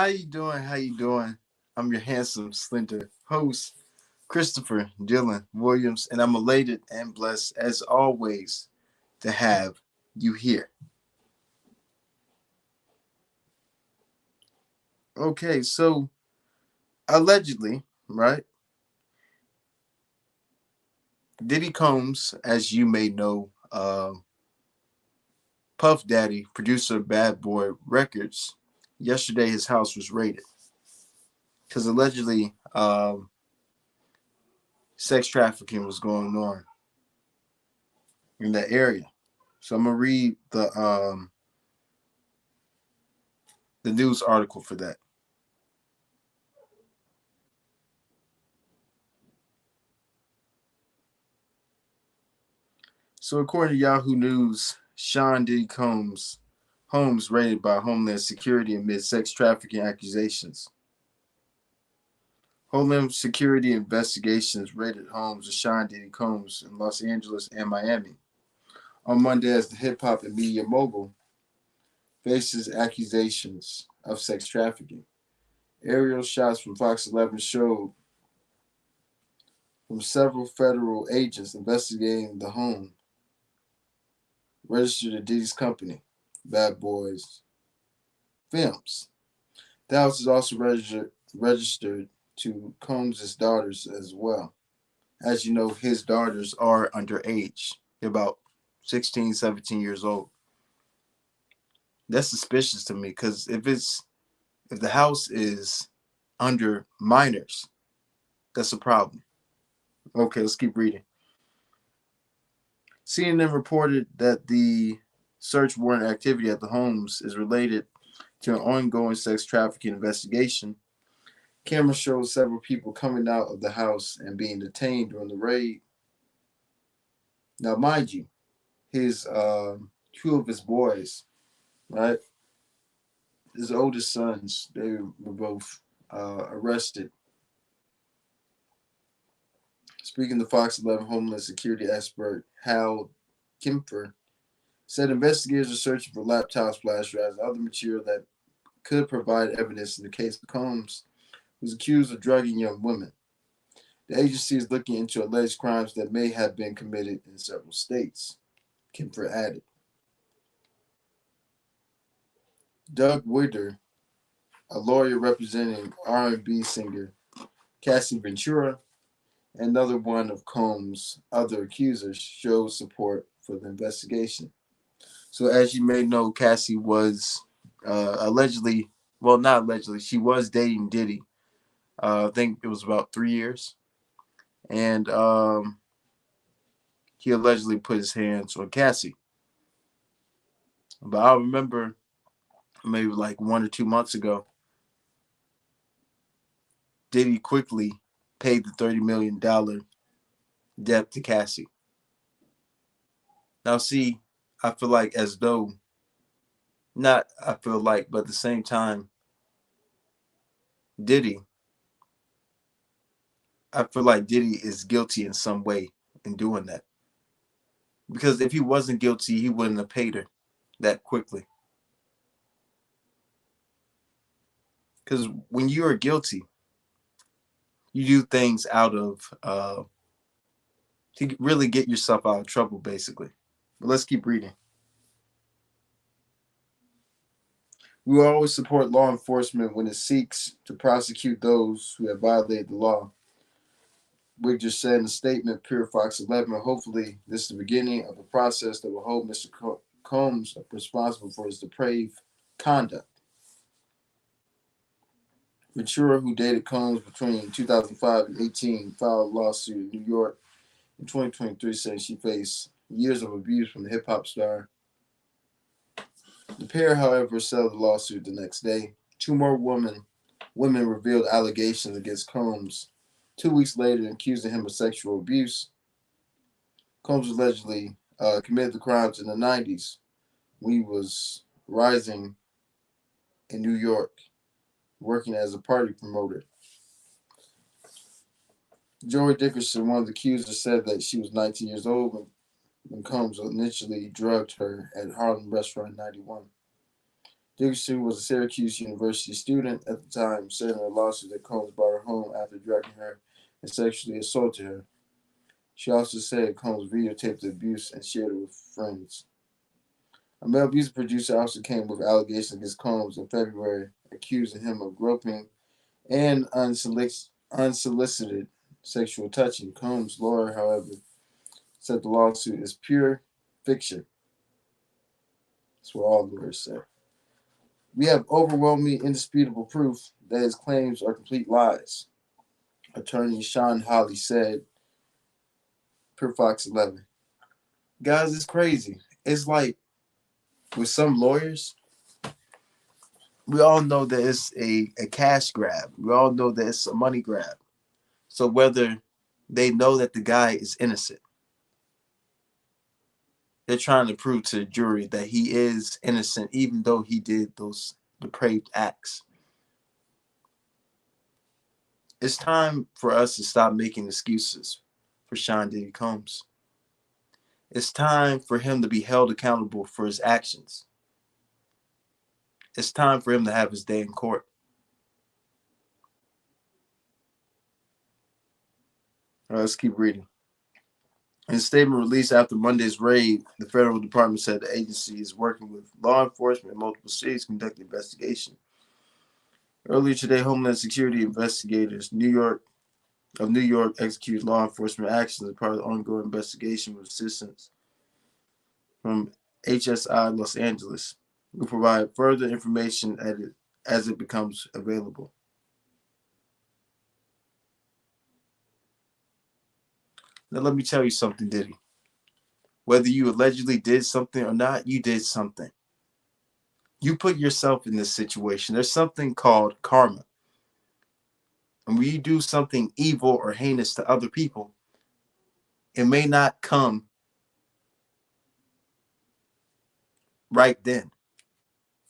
How you doing? How you doing? I'm your handsome, slender host, Christopher Dylan Williams, and I'm elated and blessed as always to have you here. Okay, so allegedly, right? Diddy Combs, as you may know, Puff Daddy, producer of Bad Boy Records, yesterday his house was raided because allegedly sex trafficking was going on in that area. So I'm gonna read the news article for that. So according to Yahoo News, Sean Diddy Combs' homes raided by Homeland Security amid sex trafficking accusations. Homeland Security investigations raided homes of Sean Diddy Combs in Los Angeles and Miami on Monday as the hip hop and media mogul faces accusations of sex trafficking. Aerial shots from Fox 11 showed from several federal agents investigating the home registered to Diddy's company, Bad Boys Films. The house is also registered to Combs' daughters as well. As you know, his daughters are underage. They're about 16, 17 years old. That's suspicious to me because if the house is under minors, that's a problem. Okay, let's keep reading. CNN reported that the search warrant activity at the homes is related to an ongoing sex trafficking investigation. Camera shows several people coming out of the house and being detained during the raid. Now, mind you, his two of his boys, right, his oldest sons, they were both arrested. Speaking to Fox 11 Homeland Security expert Hal Kempfer, said investigators are searching for laptops, flash drives, and other material that could provide evidence in the case of Combs, who's accused of drugging young women. The agency is looking into alleged crimes that may have been committed in several states, Kempfer added. Doug Witter, a lawyer representing R&B singer Cassie Ventura, another one of Combs' other accusers, showed support for the investigation. So, as you may know, Cassie was allegedly, well, not allegedly, she was dating Diddy. I think it was about 3 years. And he allegedly put his hands on Cassie. But I remember maybe like 1 or 2 months ago, Diddy quickly paid the $30 million debt to Cassie. Now, see, I feel like as though, not I feel like, but at the same time, Diddy, I feel like Diddy is guilty in some way in doing that. Because if he wasn't guilty, he wouldn't have paid her that quickly. Because when you are guilty, you do things out of to really get yourself out of trouble, basically. But let's keep reading. We will always support law enforcement when it seeks to prosecute those who have violated the law. Wigger said in a statement, Pure Fox 11. Hopefully, this is the beginning of a process that will hold Mr. Combs responsible for his depraved conduct. Ventura, who dated Combs between 2005 and 18, filed a lawsuit in New York in 2023 saying she faced years of abuse from the hip hop star. The pair, however, settled the lawsuit the next day. Two more women revealed allegations against Combs 2 weeks later, accusing him of sexual abuse. Combs allegedly committed the crimes in the 90s when he was rising in New York, working as a party promoter. Joey Dickerson, one of the accusers, said that she was 19 years old when Combs initially drugged her at Harlem Restaurant 91. Dickerson was a Syracuse University student at the time, said in a lawsuit that Combs brought her home after drugging her and sexually assaulted her. She also said Combs videotaped the abuse and shared it with friends. A male music producer also came with allegations against Combs in February, accusing him of groping and unsolicited sexual touching. Combs' lawyer, however, said the lawsuit is pure fiction. That's what all lawyers say. We have overwhelming, indisputable proof that his claims are complete lies, attorney Sean Hawley said per Fox 11. Guys, it's crazy. It's like with some lawyers, we all know that it's a cash grab. We all know that it's a money grab. So whether they know that the guy is innocent, they're trying to prove to the jury that he is innocent, even though he did those depraved acts. It's time for us to stop making excuses for Sean Diddy Combs. It's time for him to be held accountable for his actions. It's time for him to have his day in court. All right, let's keep reading. In a statement released after Monday's raid, the federal department said the agency is working with law enforcement in multiple cities to conduct the investigation. Earlier today, Homeland Security investigators New York executed law enforcement actions as part of the ongoing investigation with assistance from HSI Los Angeles. We'll provide further information as it becomes available. Now, let me tell you something, Diddy. Whether you allegedly did something or not, you did something. You put yourself in this situation. There's something called karma. And when you do something evil or heinous to other people, it may not come right then,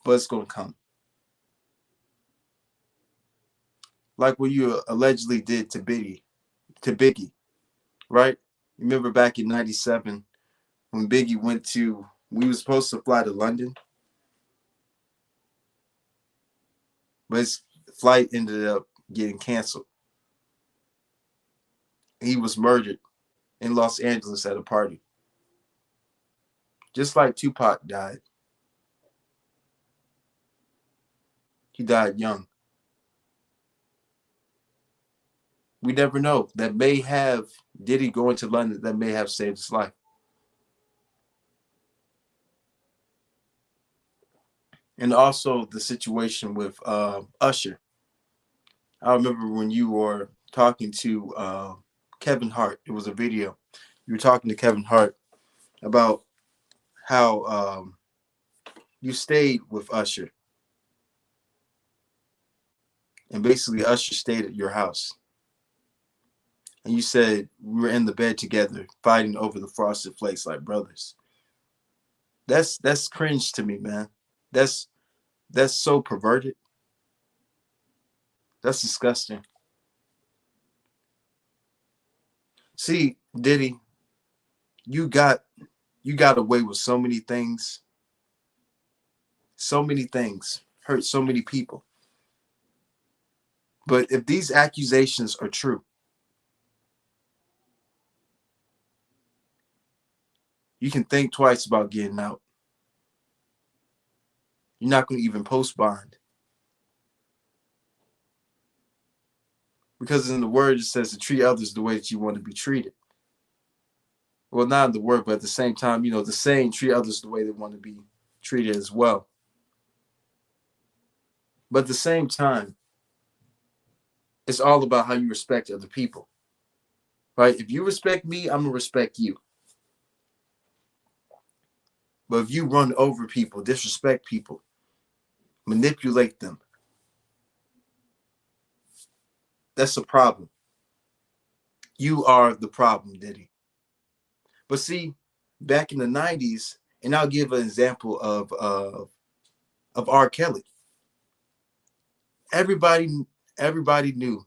but it's going to come. Like what you allegedly did to Biggie, right? Remember back in '97 when Biggie we were supposed to fly to London, but his flight ended up getting canceled. He was murdered in Los Angeles at a party. Just like Tupac died. He died young. We never know. That may have Diddy going to London, that may have saved his life. And also the situation with Usher. I remember when you were talking to Kevin Hart. It was a video. You were talking to Kevin Hart about how you stayed with Usher. And basically Usher stayed at your house. And you said we were in the bed together, fighting over the frosted flakes like brothers. That's cringe to me, man. That's so perverted. That's disgusting. See, Diddy, you got away with so many things, hurt so many people. But if these accusations are true, you can think twice about getting out. You're not going to even post bond. Because in the word, it says to treat others the way that you want to be treated. Well, not in the word, but at the same time, the saying, treat others the way they want to be treated as well. But at the same time, it's all about how you respect other people. Right? If you respect me, I'm going to respect you. But if you run over people, disrespect people, manipulate them, that's a problem. You are the problem, Diddy. But see, back in the '90s, and I'll give an example of R. Kelly. Everybody knew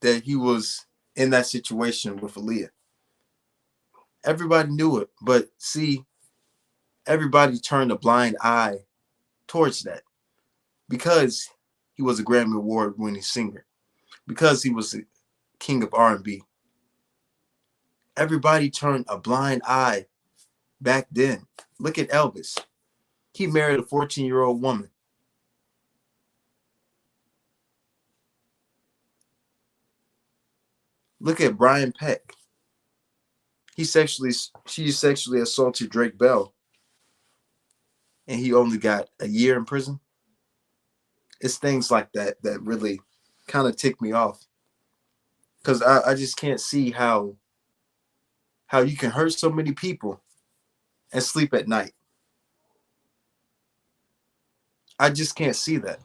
that he was in that situation with Aaliyah. Everybody knew it, but see, Everybody turned a blind eye towards that because he was a Grammy Award winning singer, because he was the king of R&B. Everybody turned a blind eye back then. Look at Elvis. He married a 14-year-old woman. Look at Brian Peck. She sexually assaulted Drake Bell, and he only got a year in prison. It's things like that that really kind of tick me off, because I just can't see how you can hurt so many people and sleep at night. I just can't see that.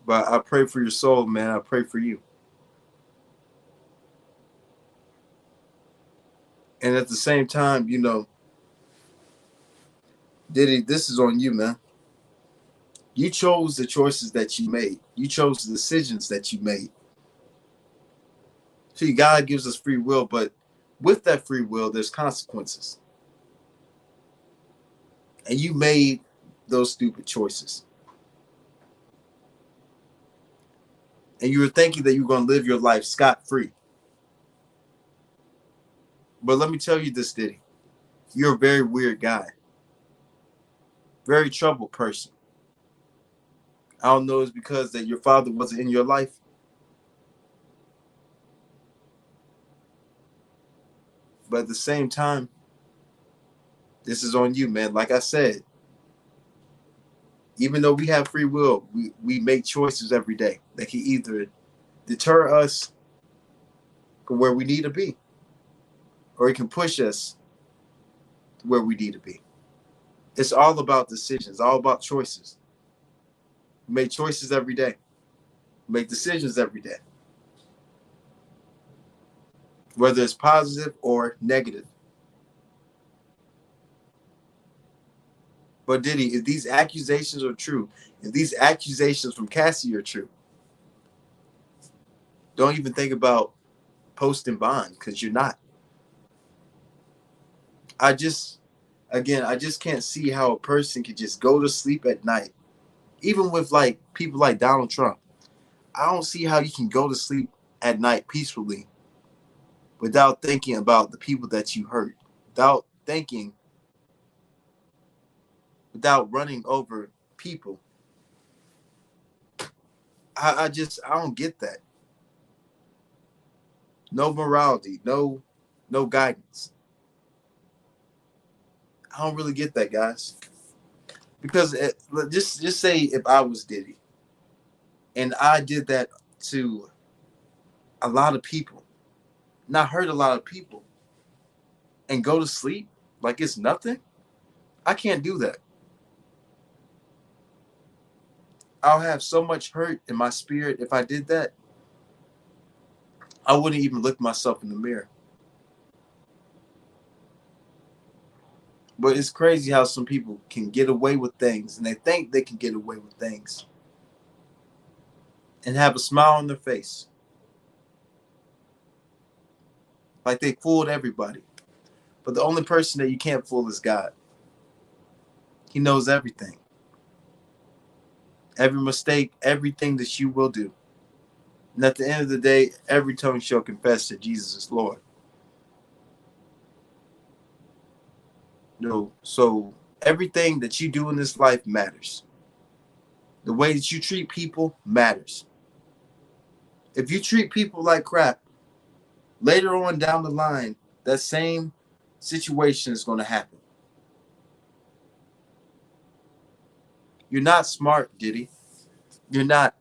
But I pray for your soul, man. I pray for you. And at the same time, Diddy, this is on you, man. You chose the choices that you made. You chose the decisions that you made. See, God gives us free will, but with that free will, there's consequences. And you made those stupid choices. And you were thinking that you were going to live your life scot-free. But let me tell you this, Diddy. You're a very weird guy. Very troubled person. I don't know, it's because that your father wasn't in your life. But at the same time, this is on you, man. Like I said, even though we have free will, we make choices every day that can either deter us from where we need to be, or it can push us to where we need to be. It's all about decisions, all about choices. We make choices every day, we make decisions every day, whether it's positive or negative. But Diddy, if these accusations are true, if these accusations from Cassie are true, don't even think about posting bond, because you're not. I just, again, I just can't see how a person could just go to sleep at night, even with like people like Donald Trump. I don't see how you can go to sleep at night peacefully without thinking about the people that you hurt, without thinking, without running over people. I don't get that. No morality, no guidance. I don't really get that, guys. Because just say if I was Diddy and I did that to a lot of people, and I hurt a lot of people, and go to sleep like it's nothing, I can't do that. I'll have so much hurt in my spirit if I did that. I wouldn't even look myself in the mirror. But it's crazy how some people can get away with things, and they think they can get away with things and have a smile on their face, like they fooled everybody. But the only person that you can't fool is God. He knows everything, every mistake, everything that you will do. And at the end of the day, every tongue shall confess that Jesus is Lord. So everything that you do in this life matters. The way that you treat people matters. If you treat people like crap, later on down the line, that same situation is going to happen. You're not smart, Diddy. You're not.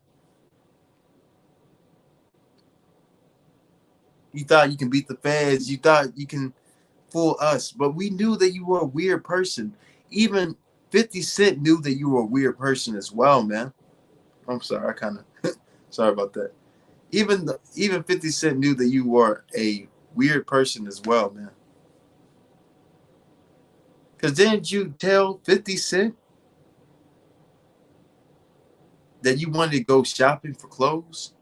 You thought you can beat the feds. You thought you can fool us. But we knew that you were a weird person. Even 50 Cent knew that you were a weird person as well, man. I'm sorry. I kind of sorry about that. Even 50 Cent knew that you were a weird person as well, man. Because didn't you tell 50 Cent that you wanted to go shopping for clothes?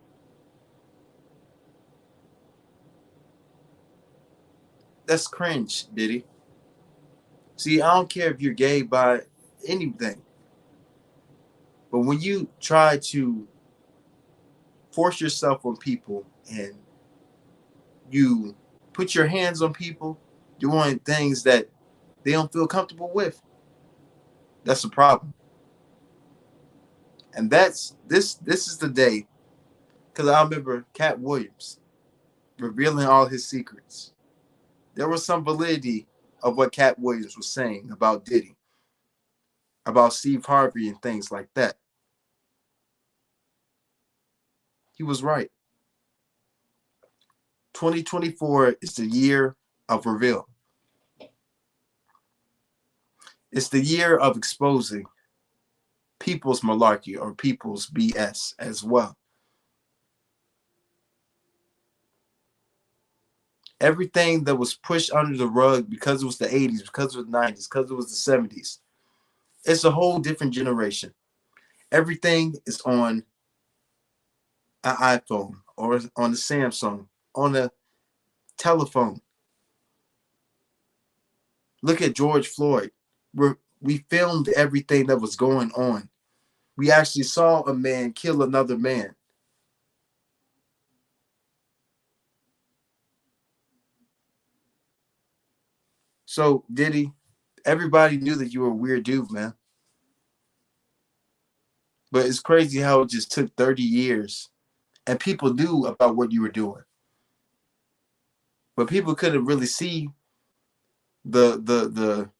That's cringe, Diddy. See, I don't care if you're gay by anything, but when you try to force yourself on people and you put your hands on people doing things that they don't feel comfortable with, that's a problem. And that's this is the day, because I remember Cat Williams revealing all his secrets. There was some validity of what Cat Williams was saying about Diddy, about Steve Harvey and things like that. He was right. 2024 is the year of reveal. It's the year of exposing people's malarkey or people's BS as well. Everything that was pushed under the rug because it was the 80s, because it was the 90s, because it was the 70s, it's a whole different generation. Everything is on an iPhone or on the Samsung, on a telephone. Look at George Floyd. We filmed everything that was going on. We actually saw a man kill another man. So, Diddy, everybody knew that you were a weird dude, man. But it's crazy how it just took 30 years and people knew about what you were doing. But people couldn't really see the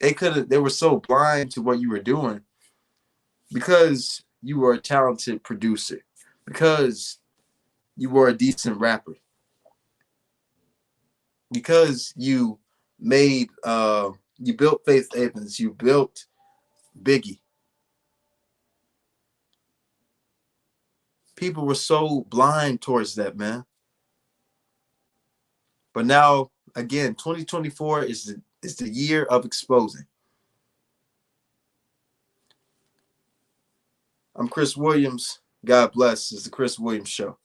they were so blind to what you were doing because you were a talented producer, because you were a decent rapper, because made you built Faith Evans, you built Biggie. People were so blind towards that, man. But now again, 2024 is the year of exposing. I'm Chris Williams. God bless. It's the Chris Williams Show.